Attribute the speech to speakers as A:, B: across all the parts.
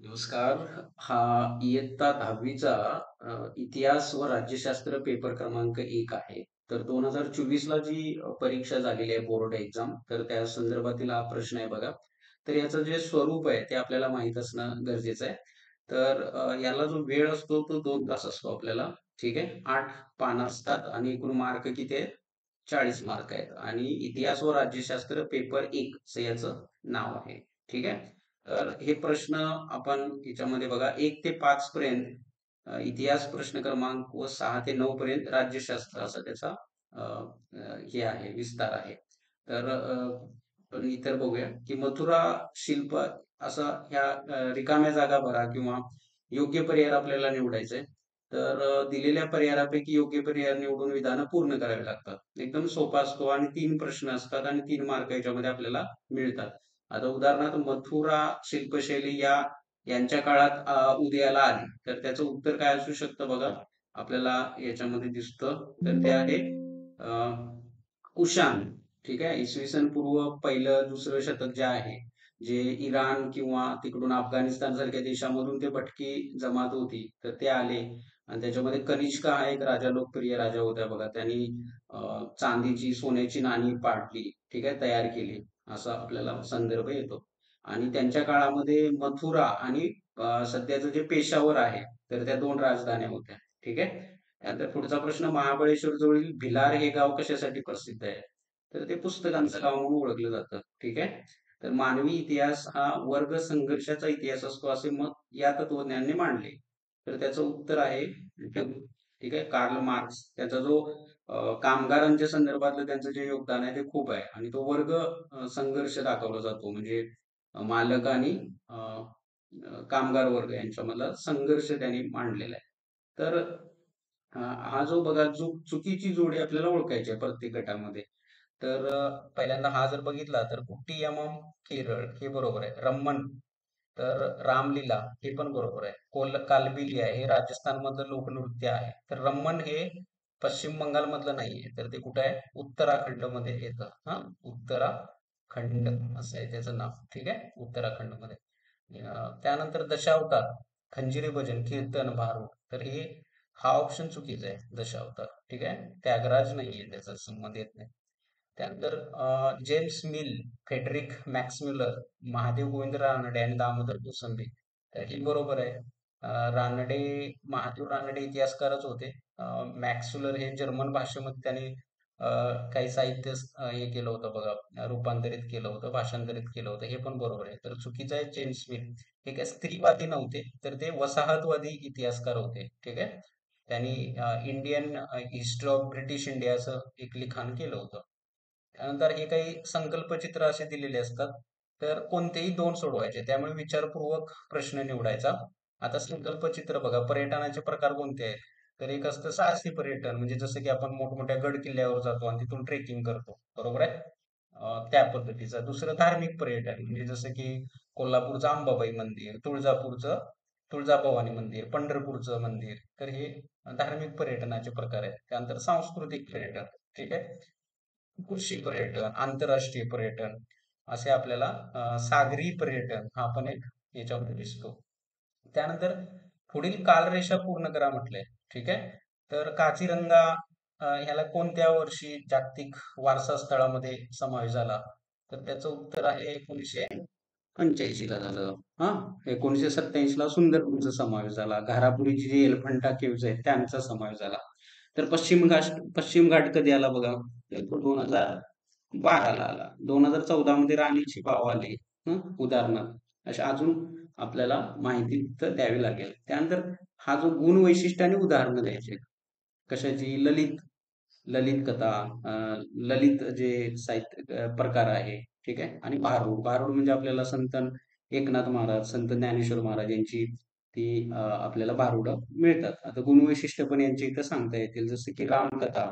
A: नमस्कार. हा इयत्ता 10वीचा इतिहास व राज्यशास्त्र पेपर क्रमांक 1 आहे. तर 2024 ला जी परीक्षा झालेली आहे बोर्ड एक्झाम, तर त्या संदर्भातील हा प्रश्न आहे बघा. तर याचं जे स्वरूप आहे ते आपल्याला माहीत असणं गरजेचं आहे. तर याला जो वेळ असतो तो 2 तास असतो आपल्याला. ठीक आहे. 8 पानं असतात आणि एकूण मार्क किती आहेत? 40 मार्क आहेत आणि इतिहास व राज्यशास्त्र पेपर 1 असं याचं नाव आहे. ठीक आहे. तर हे प्रश्न आपण याच्यामध्ये बघा 1 ते 5 पर्यंत इतिहास प्रश्न क्रमांक व 6 ते 9 पर्यंत राज्यशास्त्र असा त्याचा अ, हे आहे विस्तार आहे. तर आपण इतर बघूया की मथुरा शिल्प असा ह्या रिकाम्या जागा भरा किंवा योग्य पर्याय आपल्याला निवडायचे आहे. तर दिलेल्या पर्यायापैकी योग्य पर्याय निवडून विधानं पूर्ण करावी लागतात. एकदम सोपा असतो आणि 3 प्रश्न असतात आणि 3 मार्क याच्यामध्ये आपल्याला मिळतात. आता उदाहरणार्थ मथुरा शिल्पशैली यांच्या काळात उदयाला आली. तर त्याचं उत्तर काय असू शकतं बघा. आपल्याला याच्यामध्ये दिसतं. तर ते आहे कुशाण. ठीक आहे. इसवी सन पूर्व 1-2 शतक जे आहे, जे इराण किंवा तिकडून अफगाणिस्तान सारख्या देशामधून ते भटकी जमात होती. तर ते आले आणि त्याच्यामध्ये कनिष्का हा एक राजा लोकप्रिय राजा होता बघा. त्यांनी चांदीची, सोन्याची नाणी पाडली. ठीक आहे. तयार केली. असा आपल्याला संदर्भ येतो. आणि त्यांच्या काळामध्ये मथुरा आणि सध्याचं जे पेशावर आहे, तर त्या 2 राजधान्या होत्या. ठीक आहे. त्यानंतर पुढचा प्रश्न महाबळेश्वर जवळील भिलार हे गाव कशासाठी प्रसिद्ध आहे? तर ते पुस्तकांचं गाव म्हणून ओळखलं जातं. ठीक आहे. तर मानवी इतिहास हा वर्ग संघर्षाचा इतिहास असतो असे मत या तत्वज्ञांनी मांडले. तर त्याचं उत्तर आहे ठीक आहे. Karl Marx. त्याचा जो कामगारांच्या संदर्भातलं त्यांचं जे योगदान आहे ते खूप आहे आणि तो वर्ग संघर्ष दाखवला जातो. म्हणजे मालक आणि अ, कामगार वर्ग यांच्यामधला संघर्ष त्यांनी मांडलेला आहे. तर हा जो बघा चुकीची जोडी आपल्याला ओळखायची आहे प्रत्येक गटामध्ये. तर पहिल्यांदा हा जर बघितला तर कुट्टियामम केरळ हे बरोबर आहे. रम्मन तर रामलीला हे पण बरोबर आहे. कालबेलिया आहे हे राजस्थानमधलं लोकनृत्य आहे. तर रम्मन हे पश्चिम बंगालमधलं नाहीये. तर ते कुठं आहे? उत्तराखंडमध्ये येतं. हा, उत्तराखंड असं आहे त्याचं नाव. ठीक आहे. उत्तराखंडमध्ये. त्यानंतर दशावतार, खंजिरी भजन, कीर्तन, भारुड. तर हा ऑप्शन चुकीचा आहे. दशावतार. ठीक आहे. त्यागराज नाहीये त्याचा संबंध येत नाही. त्यानंतर James Mill, Frederick Max Muller, Mahadev Govind Ranade आणि दामोदर कोसंबी. तर ही बरोबर आहे. रानडे, महादेव रानडे इतिहासकारच होते. मॅक्स म्युलर हे जर्मन भाषेमध्ये त्यांनी अ, काही साहित्य हे केलं होतं बघा, रूपांतरित केलं होतं, भाषांतरित केलं होतं. हे पण बरोबर आहे. तर चुकीचं आहे जेम्स मिल. हे काय स्त्रीवादी नव्हते, तर ते वसाहतवादी इतिहासकार होते. ठीक आहे. त्यांनी Indian history of British India असं एक लिखाण केलं होतं. त्यानंतर हे काही संकल्पचित्र असे दिलेले असतात. तर कोणतेही 2 सोडवायचे. त्यामुळे विचारपूर्वक प्रश्न निवडायचा. आता संकल्पचित्र बघा, पर्यटनाचे प्रकार कोणते आहेत? तर एक असतं साहसी पर्यटन, म्हणजे जसं की आपण मोठमोठ्या गड किल्ल्यावर जातो आणि तिथून ट्रेकिंग करतो. बरोबर आहे? त्या पद्धतीचं. दुसरं धार्मिक पर्यटन, म्हणजे जसं की कोल्हापूरचं अंबाबाई मंदिर, तुळजापूरचं तुळजाभवानी मंदिर, पंढरपूरचं मंदिर. तर हे धार्मिक पर्यटनाचे प्रकार आहेत. त्यानंतर सांस्कृतिक पर्यटन. ठीक आहे. कृषी पर्यटन, आंतरराष्ट्रीय पर्यटन असे आपल्याला सागरी पर्यटन हा पण एक याच्यामध्ये दिसतो. त्यानंतर पुढील कालरेषा पूर्ण करा म्हटलंय. ठीक आहे. तर काझीरंगा ह्याला कोणत्या वर्षी जागतिक वारसा स्थळामध्ये समावेश झाला? तर त्याचं उत्तर आहे 1985 ला झालं. हा, 1987 ला सुंदरपूरचा समावेश झाला. घारापुरीची जी एलिफंटा केव्ज आहेत त्यांचा समावेश झाला. तर पश्चिम घाट कधी आला बघा? तर तो 2012 ला आला. 2014 मध्ये राणीची बाव आली. उदाहरणार्थ अशा अजून आपल्याला माहिती तर द्यावी लागेल. त्यानंतर हा जो गुण वैशिष्ट्य आणि उदाहरणं द्यायचे. कशाची? ललित कथा, ललित जे साहित्य प्रकार आहे. ठीक आहे. आणि भारुड. भारुड म्हणजे आपल्याला संत एकनाथ महाराज, संत ज्ञानेश्वर महाराज यांची ती आपल्याला भारुडं मिळतात. आता गुणवैशिष्ट्य पण यांची इथं सांगता येतील. जसं की रामकथा.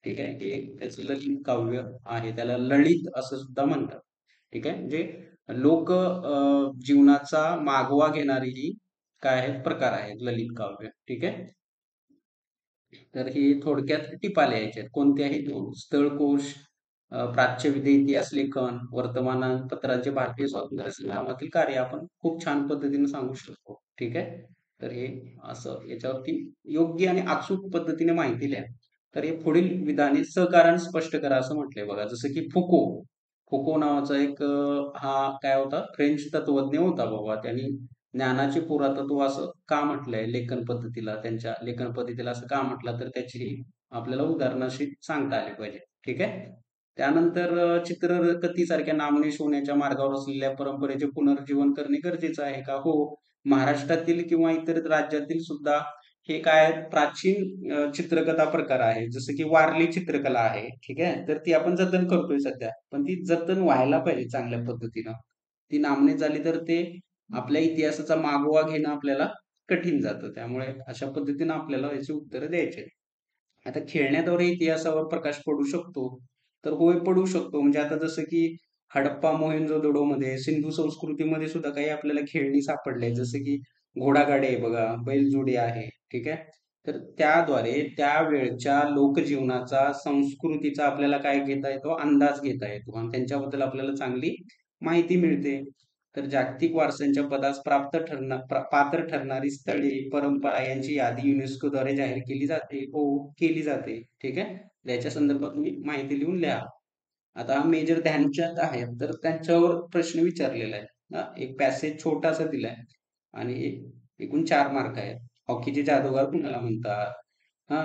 A: ठीक आहे. हे एक त्याचं ललित काव्य आहे. त्याला ललित असं सुद्धा म्हणतात. ठीक आहे. म्हणजे लोक जीवनाचा मागोवा घेणारी ही काय आहेत? प्रकार आहेत ललित काव्य. ठीक आहे. तर हे थोडक्यात टिपा लिहायच्या आहेत. कोणत्याही 2 स्थळकोश, प्राच्यविद्या, इतिहास लेखन, वर्तमानपत्रांचे भारतीय स्वातंत्र्य संग्रामातील कार्य आपण खूप छान पद्धतीने सांगू शकतो. ठीक आहे. तर हे असं याच्यावरती योग्य आणि अचूक पद्धतीने माहिती लिहा. तर हे पुढील विधाने सहकाराने स्पष्ट करा असं म्हटलंय बघा. जसं की फुको. फुको नावाचा एक हा काय होता? फ्रेंच तत्वज्ञ होता बाबा. त्यांनी ज्ञानाचे पुरातत्व असं का म्हटलंय लेखन पद्धतीला, त्यांच्या लेखन पद्धतीला असं का म्हटलं, तर त्याची आपल्याला उदाहरणाशी सांगता आली पाहिजे. ठीक आहे. त्यानंतर चित्रकथीसारख्या नामशेष होण्याच्या मार्गावर असलेल्या परंपरेचे पुनर्जीवन करणे गरजेचं आहे का? हो. महाराष्ट्रातील किंवा इतर राज्यातील सुद्धा हे काय प्राचीन चित्रकथा प्रकार आहे. जसं की वारली चित्रकला आहे. ठीक आहे. तर ती आपण जतन करतोय सध्या. पण ती जतन व्हायला पाहिजे चांगल्या पद्धतीनं. ती नामनेच झाली तर ते आपल्या इतिहासाचा मागोवा घेणं आपल्याला कठीण जातं. त्यामुळे अशा पद्धतीनं आपल्याला याची उत्तरं द्यायची आहेत. आता खेळण्याद्वारे इतिहासावर प्रकाश पडू शकतो. तर होय, पडू शकतो. म्हणजे आता जसं की हडप्पा मोहेंजोदडोमध्ये सिंधू संस्कृतीमध्ये सुद्धा काही आपल्याला खेळणी सापडले. जसं की घोडागाडी आहे बघा, बैलजोडी आहे. ठीक आहे. तर त्याद्वारे त्यावेळच्या लोकजीवनाचा, संस्कृतीचा आपल्याला काय घेता येतो? अंदाज घेता येतो आणि त्यांच्याबद्दल आपल्याला चांगली माहिती मिळते. तर जागतिक वारसांच्या पदास पात्र ठरणारी स्थळे, परंपरा यांची यादी युनेस्कोद्वारे जाहीर केली जाते. हो, केली जाते. ठीक आहे. याच्या संदर्भात तुम्ही माहिती लिहून लिहा. आता मेजर ध्यानचंद आहेत, तर त्यांच्यावर प्रश्न विचारलेला आहे. एक पॅसेज छोटासा दिलाय आणि एकूण 4 मार्क आहेत. हॉकीचे जादूगार कुणाला म्हणतात? हा.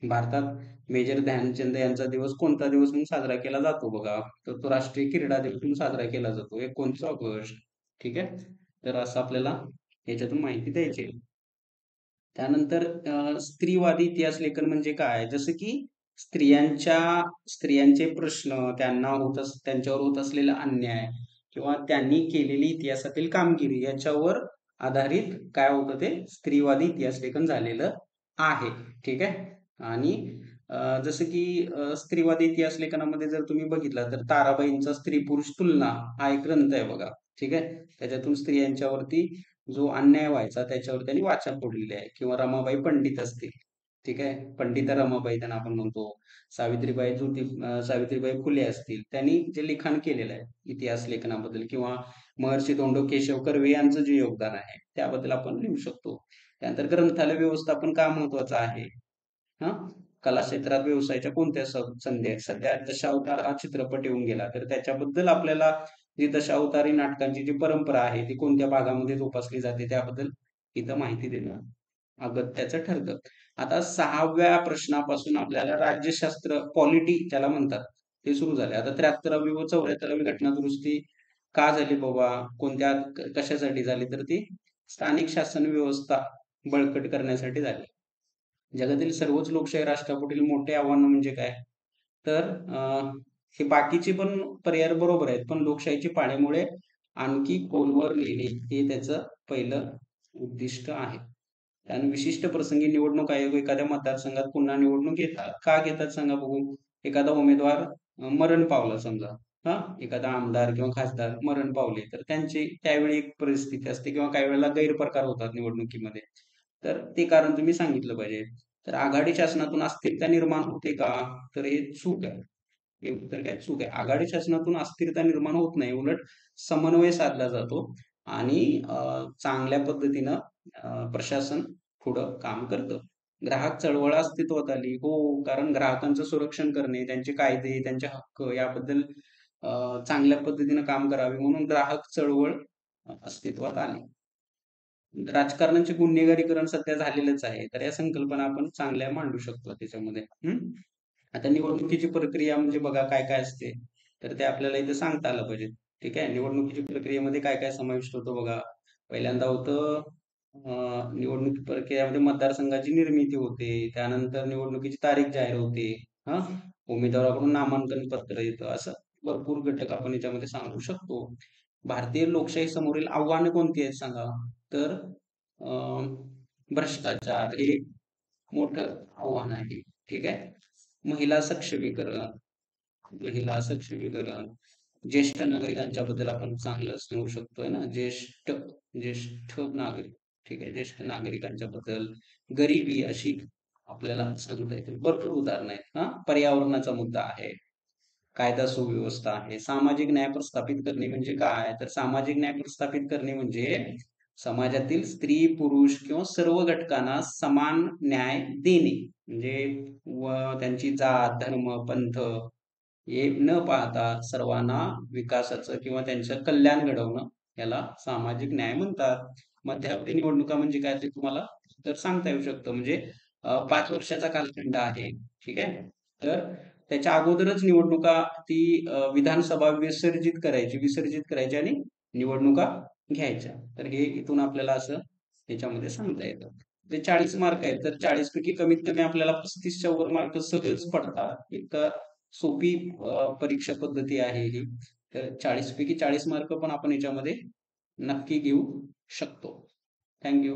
A: भारतात मेजर ध्यानचंद यांचा दिवस कोणता दिवस म्हणून साजरा केला जातो बघा? तर तो राष्ट्रीय क्रीडा दिवस म्हणून साजरा केला जातो 29 ऑगस्ट. ठीक आहे. तर असं आपल्याला याच्यातून माहिती द्यायची आहे. त्यानंतर स्त्रीवादी इतिहास लेखन म्हणजे काय? जसं की स्त्रियांच्या स्त्रियांचे प्रश्न, त्यांच्यावर होत असलेला अन्याय किंवा त्यांनी केलेली इतिहासातील कामगिरी याच्यावर आधारित काय होतं ते स्त्रीवादी इतिहास लेखन झालेलं आहे. ठीक आहे. आणि जसं की स्त्रीवादी इतिहास लेखनामध्ये जर तुम्ही बघितलं तर ताराबाईंचा स्त्री-पुरुष तुलना हा एक ग्रंथ आहे बघा. ठीक आहे. त्याच्यातून स्त्रियांच्यावरती जो अन्याय व्हायचा त्याच्यावर त्यांनी वाचा फोडलेली आहे. किंवा रमाबाई पंडित असतील. ठीक आहे. पंडिता रमाबाई त्यांना आपण म्हणतो. सावित्रीबाई फुले असतील. त्यांनी जे लिखाण केलेलं आहे इतिहास लेखनाबद्दल किंवा महर्षी धोंडो केशव कर्वे यांचं जे योगदान आहे त्याबद्दल आपण लिहू शकतो. त्यानंतर ग्रंथालय व्यवस्थापन का महत्वाचं आहे? हां. कला क्षेत्रात व्यवसायाच्या कोणत्या संधी आहेत? सध्या दशावतार हा चित्रपट येऊन गेला, तर त्याच्याबद्दल आपल्याला जी दशावतारी नाटकांची जी परंपरा आहे, ती कोणत्या भागामध्ये जोपासली जाते त्याबद्दल इथं माहिती देणं अगत्याचं ठरतं. आता 6व्या प्रश्नापासून आपल्याला राज्यशास्त्र, पॉलिटी ज्याला म्हणतात, ते सुरू झाले. आता 73वी व 74वी घटना दुरुस्ती का झाली बाबा? कशासाठी झाली? तर ती स्थानिक शासन व्यवस्था बळकट करण्यासाठी झाली. जगातील सर्वच लोकशाही राष्ट्रापुढील मोठे आव्हान म्हणजे काय? तर हे बाकीचे पण पर्याय बरोबर आहेत, पण लोकशाहीची पाळेमुळे आणखी खोलवर नेणे हे त्याचं पहिलं उद्दिष्ट आहे. आणि विशिष्ट प्रसंगी निवडणूक आयोग एखाद्या मतदारसंघात पुन्हा निवडणूक घेतात. का घेतात सांगा बघू? एखादा उमेदवार मरण पावला समजा. एखादा आमदार किंवा खासदार मरण पावले, तर त्यांची त्यावेळी एक परिस्थिती असते किंवा काही वेळेला गैरप्रकार होतात निवडणुकीमध्ये. तर ते कारण तुम्ही सांगितलं पाहिजे. तर आघाडी शासनातून अस्थिरता निर्माण होते का? तर हे चूक आहे. हे उत्तर काय? चूक आहे. आघाडी शासनातून अस्थिरता निर्माण होत नाही. उलट समन्वय साधला जातो आणि चांगल्या पद्धतीनं प्रशासन पुढं काम करतं. ग्राहक चळवळ अस्तित्वात आली. हो, कारण ग्राहकांचं संरक्षण करणे, त्यांचे कायदे, त्यांचे हक्क याबद्दल चांगल्या पद्धतीनं काम करावे म्हणून ग्राहक चळवळ अस्तित्वात आली. राजकारणाचे गुन्हेगारीकरण सध्या झालेलंच आहे. तर या संकल्पना आपण चांगल्या मांडू शकतो त्याच्यामध्ये. आता निवडणुकीची प्रक्रिया म्हणजे बघा काय-काय असते. तर ते आपल्याला इथे सांगता आलं पाहिजे. ठीक आहे. निवडणुकीच्या प्रक्रियेमध्ये काय-काय समाविष्ट होतं बघा. पहिल्यांदा होतं निवडणूक प्रक्रियेमध्ये मतदारसंघाची निर्मिती होते. त्यानंतर निवडणुकीची तारीख जाहीर होते. हां. उमेदवाराकडून नामांकन पत्र येतं. असं भरपूर घटक आपण याच्यामध्ये सांगू शकतो. भारतीय लोकशाही समोरील आव्हानं कोणती आहेत सांगा? तर भ्रष्टाचार हे मोठं आव्हान आहे. ठीक आहे. महिला सक्षमीकरण, महिला सक्षमीकरण, ज्येष्ठ नागरिकांच्याबद्दल आपण चांगलं सांगू शकतोय ना. ज्येष्ठ ज्येष्ठ नागरिक. ठीक आहे. ज्येष्ठ नागरिकांच्या बद्दल गरिबी अशी आपल्याला सांगता येतील. भरपूर उदाहरणं आहेत. पर्यावरणाचा मुद्दा आहे. कायदा सुव्यवस्था आहे. सामाजिक न्याय प्रस्थापित करणे म्हणजे काय? तर सामाजिक न्याय प्रस्थापित करणे म्हणजे समाजातील स्त्री, पुरुष किंवा सर्व घटकांना समान न्याय देणे. म्हणजे त्यांची जात, धर्म, पंथ हे न पाहता सर्वांना विकासाचं किंवा त्यांचं कल्याण घडवणं याला सामाजिक न्याय म्हणतात. मध्यावधी निवडणुका म्हणजे काय ते तुम्हाला तर सांगता येऊ शकतं. म्हणजे 5 वर्षाचा कालखंड आहे. ठीक आहे. तर त्याच्या अगोदरच निवडणुका ती विधानसभा विसर्जित करायची आणि निवडणुका घ्यायच्या. तर हे इथून आपल्याला असं त्याच्यामध्ये सांगता येतं. ते 40 मार्क आहेत. तर 40 पैकी कमीत कमी आपल्याला 35च्या वर मार्क सहज पडतात. इतकं सोपी परीक्षा पद्धती आहे ही. तर 40 पैकी 40 मार्क पण आपण याच्यामध्ये नक्की घेऊ शकतो. Thank you.